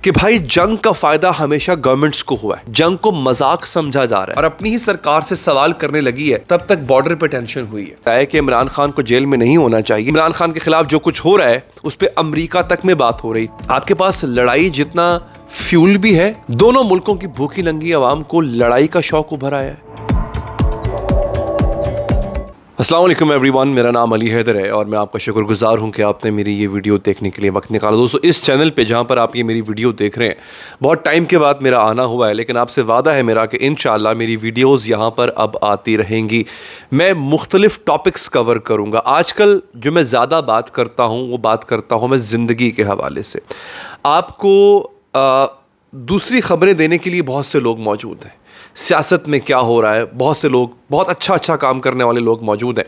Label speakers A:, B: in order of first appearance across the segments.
A: कि भाई जंग का फायदा हमेशा गवर्नमेंट्स को हुआ है, जंग को मजाक समझा जा रहा है और अपनी ही सरकार से सवाल करने लगी है। तब तक बॉर्डर पे टेंशन हुई है कि इमरान खान को जेल में नहीं होना चाहिए। इमरान खान के खिलाफ जो कुछ हो रहा है उस पर अमेरिका तक में बात हो रही। आपके पास लड़ाई जितना फ्यूल भी है, दोनों मुल्कों की भूखी नंगी आवाम को लड़ाई का शौक उभर आया है। अस्सलाम वालेकुम एवरीवन, मेरा नाम अली हैदर है और मैं आपका शुक्रगुजार हूं कि आपने मेरी ये वीडियो देखने के लिए वक्त निकाला। दोस्तों, इस चैनल पे जहां पर आप ये मेरी वीडियो देख रहे हैं, बहुत टाइम के बाद मेरा आना हुआ है, लेकिन आपसे वादा है मेरा कि इंशाअल्लाह मेरी वीडियोस यहां पर अब आती रहेंगी। मैं मुख्तलिफ टॉपिक्स कवर करूँगा। आजकल जो मैं ज़्यादा बात करता हूँ वो बात करता हूँ मैं ज़िंदगी के हवाले से। आपको दूसरी खबरें देने के लिए बहुत से लोग मौजूद हैं। सियासत में क्या हो रहा है, बहुत से लोग, बहुत अच्छा काम करने वाले लोग मौजूद हैं।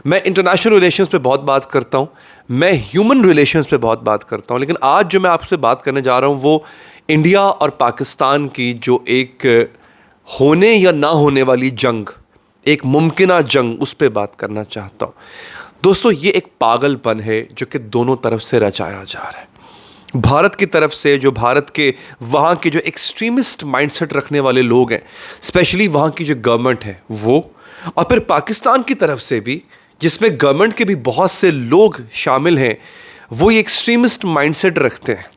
A: मैं इंटरनेशनल रिलेशंस पे बहुत बात करता हूँ, मैं ह्यूमन रिलेशंस पे बहुत बात करता हूँ, लेकिन आज जो मैं आपसे बात करने जा रहा हूँ वो इंडिया और पाकिस्तान की जो एक होने या ना होने वाली जंग, एक मुमकिना जंग, उस पर बात करना चाहता हूँ। दोस्तों, ये एक पागलपन है जो कि दोनों तरफ से रचाया जा रहा है। भारत की तरफ से, जो भारत के वहाँ के जो एक्सट्रीमिस्ट माइंडसेट रखने वाले लोग हैं, स्पेशली वहाँ की जो गवर्नमेंट है वो, और फिर पाकिस्तान की तरफ से भी, जिसमें गवर्नमेंट के भी बहुत से लोग शामिल हैं, वो ये एक्सट्रीमिस्ट माइंडसेट रखते हैं।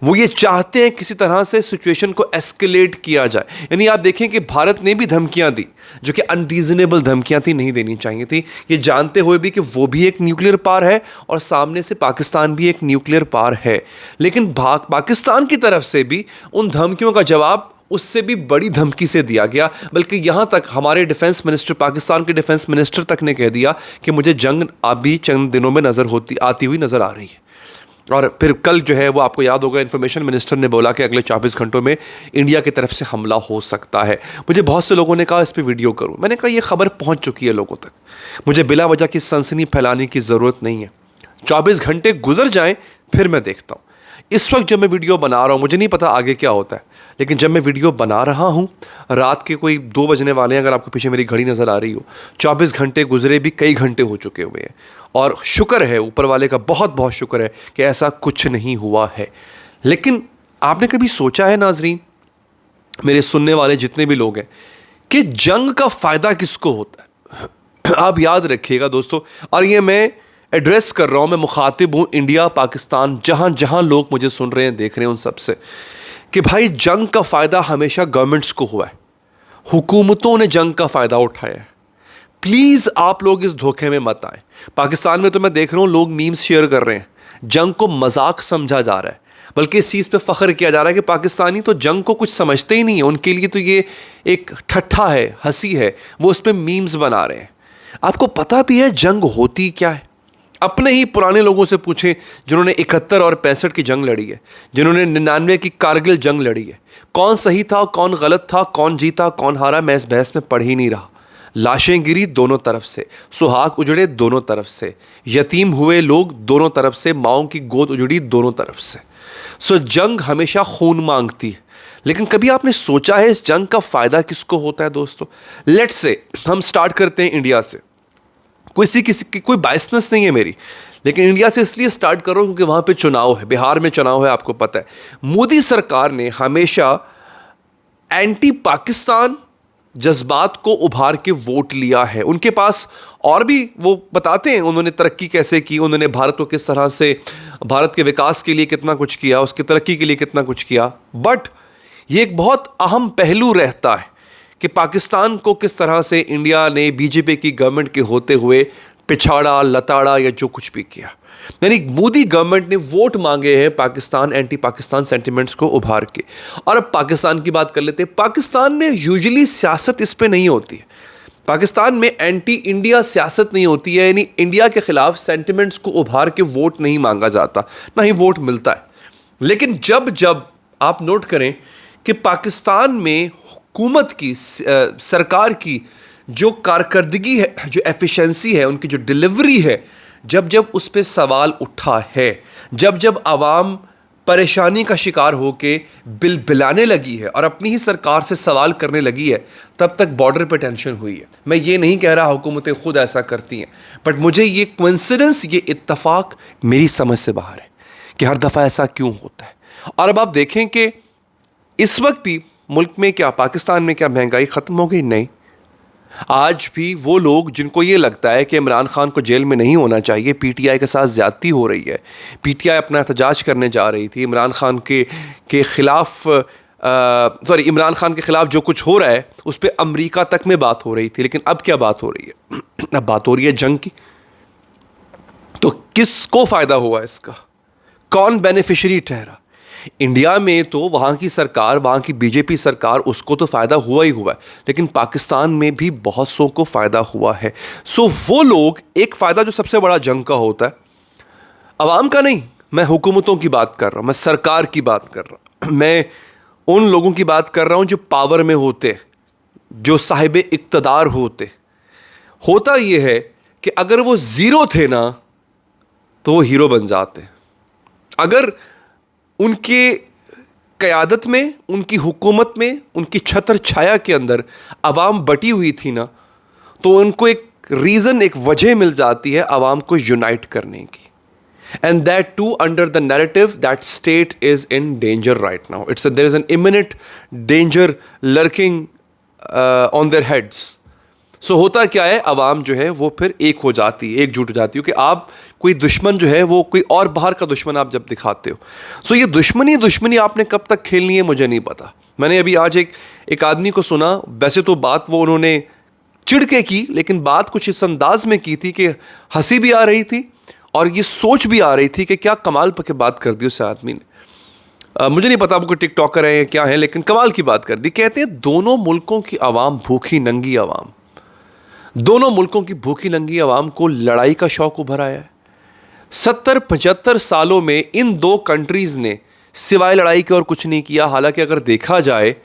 A: वो ये चाहते हैं किसी तरह से सिचुएशन को एस्केलेट किया जाए। यानी आप देखें कि भारत ने भी धमकियां दी जो कि अनरीजनेबल धमकियां थी, नहीं देनी चाहिए थी, ये जानते हुए भी कि वो भी एक न्यूक्लियर पावर है और सामने से पाकिस्तान भी एक न्यूक्लियर पावर है। लेकिन पाकिस्तान की तरफ से भी उन धमकियों का जवाब उससे भी बड़ी धमकी से दिया गया। बल्कि यहाँ तक हमारे डिफेंस मिनिस्टर, पाकिस्तान के डिफेंस मिनिस्टर तक ने कह दिया कि मुझे जंग अभी चंद दिनों में आती हुई नज़र आ रही है। और फिर कल जो है वो, आपको याद होगा, इन्फॉर्मेशन मिनिस्टर ने बोला कि अगले 24 घंटों में इंडिया की तरफ से हमला हो सकता है। मुझे बहुत से लोगों ने कहा इस पर वीडियो करूं। मैंने कहा ये खबर पहुंच चुकी है लोगों तक, मुझे बिला वजह की सनसनी फैलाने की ज़रूरत नहीं है। 24 घंटे गुजर जाएं फिर मैं देखता हूँ। इस वक्त जब मैं वीडियो बना रहा हूँ, मुझे नहीं पता आगे क्या होता है, लेकिन जब मैं वीडियो बना रहा हूँ, रात के कोई 2 बजने वाले हैं। अगर आपको पीछे मेरी घड़ी नज़र आ रही हो, 24 घंटे गुजरे भी कई घंटे हो चुके हुए हैं। और शुक्र है, ऊपर वाले का बहुत बहुत शुक्र है कि ऐसा कुछ नहीं हुआ है। लेकिन आपने कभी सोचा है नाजरीन, मेरे सुनने वाले जितने भी लोग हैं, कि जंग का फ़ायदा किसको होता है? आप याद रखिएगा दोस्तों, और ये मैं एड्रेस कर रहा हूँ, मैं मुखातिब हूँ इंडिया, पाकिस्तान, जहाँ जहाँ लोग मुझे सुन रहे हैं, देख रहे हैं, उन सब से, कि भाई जंग का फ़ायदा हमेशा गवर्नमेंट्स को हुआ है, हुकूमतों ने जंग का फ़ायदा उठाया है। प्लीज़ आप लोग इस धोखे में मत आए। पाकिस्तान में तो मैं देख रहा हूँ लोग मीम्स शेयर कर रहे हैं, जंग को मजाक समझा जा रहा है, बल्कि इस चीज़ पे फ़ख्र किया जा रहा है कि पाकिस्तानी तो जंग को कुछ समझते ही नहीं है, उनके लिए तो ये एक ठट्ठा है, हंसी है, वो उस पर मीम्स बना रहे हैं। आपको पता भी है जंग होती क्या है? अपने ही पुराने लोगों से पूछें जिन्होंने 71 और 65 की जंग लड़ी है, जिन्होंने 99 की कारगिल जंग लड़ी है। कौन सही था, कौन गलत था, कौन जीता, कौन हारा, मैं इस बहस में पढ़ ही नहीं रहा। लाशें गिरी दोनों तरफ से, सुहाग उजड़े दोनों तरफ से, यतीम हुए लोग दोनों तरफ से, माओं की गोद उजड़ी दोनों तरफ से। सो जंग हमेशा खून मांगती है। लेकिन कभी आपने सोचा है इस जंग का फ़ायदा किसको होता है? दोस्तों, लेट्स से हम स्टार्ट करते हैं इंडिया से। किसी की कोई बायसनेस नहीं है मेरी, लेकिन इंडिया से इसलिए स्टार्ट कर रहा हूँ क्योंकि वहाँ पे चुनाव है, बिहार में चुनाव है, आपको पता है। मोदी सरकार ने हमेशा एंटी पाकिस्तान जज्बात को उभार के वोट लिया है। उनके पास और भी, वो बताते हैं उन्होंने तरक्की कैसे की, उन्होंने भारत को किस तरह से, भारत के विकास के लिए कितना कुछ किया, उसकी तरक्की के लिए कितना कुछ किया। बट ये एक बहुत अहम पहलू रहता है कि पाकिस्तान को किस तरह से इंडिया ने बीजेपी की गवर्नमेंट के होते हुए पिछाड़ा, लताड़ा या जो कुछ भी किया। यानी मोदी गवर्नमेंट ने वोट मांगे हैं पाकिस्तान, एंटी पाकिस्तान सेंटिमेंट्स को उभार के। और अब पाकिस्तान की बात कर लेते हैं। पाकिस्तान में यूजुअली सियासत इस पे नहीं होती है। पाकिस्तान में एंटी इंडिया सियासत नहीं होती है, यानी इंडिया के खिलाफ सेंटिमेंट्स को उभार के वोट नहीं मांगा जाता, ना ही वोट मिलता है। लेकिन जब जब आप नोट करें कि पाकिस्तान में हुकूमत की, सरकार की जो कारकर्दगी है, जो एफिशिएंसी है, उनकी जो डिलीवरी है, जब जब उस पर सवाल उठा है, जब जब आवाम परेशानी का शिकार होके बिलबिलाने लगी है और अपनी ही सरकार से सवाल करने लगी है, तब तक बॉर्डर पे टेंशन हुई है। मैं ये नहीं कह रहा हुकूमतें खुद ऐसा करती हैं, बट मुझे ये कोइंसिडेंस, ये इत्तफाक मेरी समझ से बाहर है कि हर दफ़ा ऐसा क्यों होता है। और अब आप देखें कि इस वक्त ही मुल्क में क्या, पाकिस्तान में क्या महंगाई ख़त्म हो गई? नहीं। आज भी वो लोग जिनको ये लगता है कि इमरान खान को जेल में नहीं होना चाहिए, पीटीआई के साथ ज़्यादती हो रही है, पीटीआई अपना एहतजाज करने जा रही थी इमरान खान के ख़िलाफ़, इमरान खान के ख़िलाफ़ जो कुछ हो रहा है उस पर अमरीका तक में बात हो रही थी, लेकिन अब क्या बात हो रही है? अब बात हो रही है जंग की। तो किसको फ़ायदा हुआ इसका? कौन बेनिफिशरी ठहरा? इंडिया में तो वहाँ की सरकार, वहाँ की बीजेपी सरकार, उसको तो फ़ायदा हुआ ही हुआ है, लेकिन पाकिस्तान में भी बहुत सौ को फ़ायदा हुआ है। सो वो लोग, एक फ़ायदा जो सबसे बड़ा जंग का होता है, अवाम का नहीं, मैं हुकूमतों की बात कर रहा हूँ, मैं सरकार की बात कर रहा हूँ, मैं उन लोगों की बात कर रहा हूँ जो पावर में होते, जो साहिब इक़्तिदार होते। होता ये है कि अगर वो ज़ीरो थे ना तो वो हीरो बन जाते। अगर उनके क़यादत में, उनकी हुकूमत में, उनकी छत्र छाया के अंदर अवाम बटी हुई थी ना, तो उनको एक रीज़न, एक वजह मिल जाती है अवाम को यूनाइट करने की। And that too under the narrative that state is in danger right now. There is an imminent danger lurking on their heads. So होता क्या है, अवाम जो है वो फिर एक हो जाती है, एकजुट हो जाती है, क्योंकि आप कोई दुश्मन जो है वो कोई और बाहर का दुश्मन आप जब दिखाते हो। सो ये दुश्मनी आपने कब तक खेलनी है मुझे नहीं पता। मैंने अभी आज एक आदमी को सुना, वैसे तो बात वो उन्होंने चिढ़ के की, लेकिन बात कुछ इस अंदाज में की थी कि हंसी भी आ रही थी और ये सोच भी आ रही थी कि क्या कमाल पर के बात कर दी उस आदमी ने। मुझे नहीं पता वो कोई टिकटॉकर है या क्या है, लेकिन कमाल की बात कर दी। कहते हैं दोनों मुल्कों की आवाम भूखी नंगी आवाम, दोनों मुल्कों की भूखी नंगी आवाम को लड़ाई का शौक उभर आया है। 70-75 सालों में इन दो कंट्रीज़ ने सिवाय लड़ाई के और कुछ नहीं किया। हालांकि अगर देखा जाए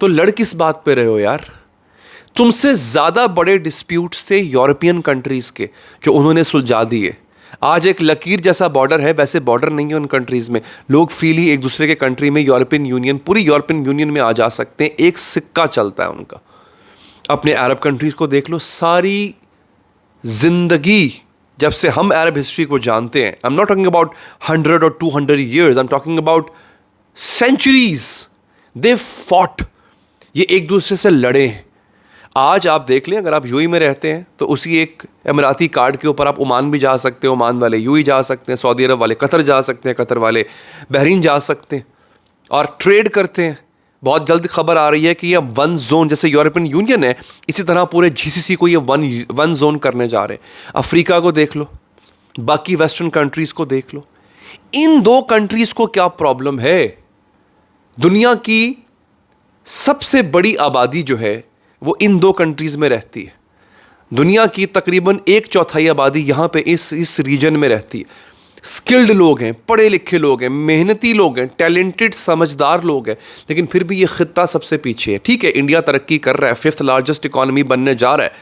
A: तो लड़ किस बात पे रहे हो यार? तुमसे ज़्यादा बड़े डिस्प्यूट्स थे यूरोपियन कंट्रीज़ के, जो उन्होंने सुलझा दिए। आज एक लकीर जैसा बॉर्डर है, वैसे बॉर्डर नहीं है उन कंट्रीज़ में। लोग फ्रीली एक दूसरे के कंट्री में, यूरोपियन यूनियन, पूरी यूरोपियन यूनियन में आ जा सकते हैं। एक सिक्का चलता है उनका। अपने अरब कंट्रीज़ को देख लो, सारी ज़िंदगी जब से हम अरब हिस्ट्री को जानते हैं, I am not talking about 100 और 200 years, I am talking about centuries, they fought, ये एक दूसरे से लड़े हैं। आज आप देख लें, अगर आप यूएई में रहते हैं तो उसी एक अमीराती कार्ड के ऊपर आप ओमान भी जा सकते हैं, ओमान वाले यूएई जा सकते हैं, सऊदी अरब वाले कतर जा सकते हैं, कतर वाले बहरीन जा सकते हैं और ट्रेड करते हैं। बहुत जल्द खबर आ रही है कि ये वन जोन, जैसे यूरोपियन यूनियन है, इसी तरह पूरे जीसीसी को ये वन जोन करने जा रहे हैं। अफ्रीका को देख लो, बाकी वेस्टर्न कंट्रीज़ को देख लो। इन दो कंट्रीज़ को क्या प्रॉब्लम है? दुनिया की सबसे बड़ी आबादी जो है वो इन दो कंट्रीज़ में रहती है। दुनिया की तकरीबन 1/4 आबादी यहाँ पे इस रीजन में रहती है। स्किल्ड लोग हैं, पढ़े लिखे लोग हैं, मेहनती लोग हैं, टैलेंटेड समझदार लोग हैं, लेकिन फिर भी ये खित्ता सबसे पीछे है। ठीक है, इंडिया तरक्की कर रहा है, 5th लार्जेस्ट इकॉनमी बनने जा रहा है,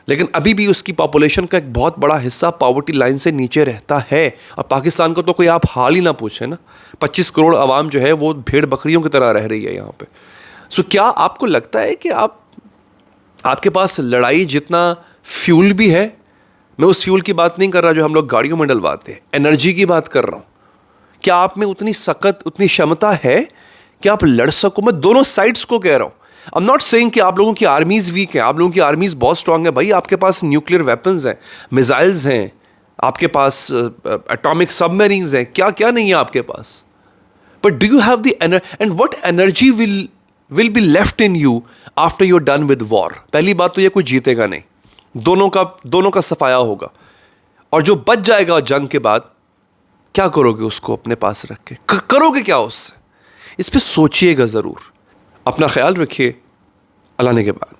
A: लेकिन अभी भी उसकी पॉपुलेशन का एक बहुत बड़ा हिस्सा पॉवर्टी लाइन से नीचे रहता है। और पाकिस्तान को तो कोई आप हाल ही ना पूछे ना, 25 करोड़ आवाम जो है वो भेड़ बकरियों की तरह रह रही है यहाँ पे। सो क्या आपको लगता है कि आपके पास लड़ाई जितना फ्यूल भी है? मैं उस फ्यूल की बात नहीं कर रहा जो हम लोग गाड़ियों में डलवाते हैं, एनर्जी की बात कर रहा हूँ। क्या आप में उतनी सख्त, उतनी क्षमता है कि आप लड़ सको? मैं दोनों साइड्स को कह रहा हूँ। आई एम नॉट सेइंग कि आप लोगों की आर्मीज़ वीक हैं, आप लोगों की आर्मीज़ बहुत स्ट्रांग है। भाई आपके पास न्यूक्लियर वेपन्स हैं, मिसाइल्स हैं, आपके पास एटॉमिक सबमरीन्स हैं, क्या क्या नहीं है आपके पास। But do you have the and what energy will be left in you after you are done with war? पहली बात तो ये कोई जीतेगा नहीं, दोनों का सफाया होगा। और जो बच जाएगा जंग के बाद, क्या करोगे उसको अपने पास रख के? करोगे क्या उससे? इस पे सोचिएगा ज़रूर। अपना ख्याल रखिए। अल्लाह ने के बाद।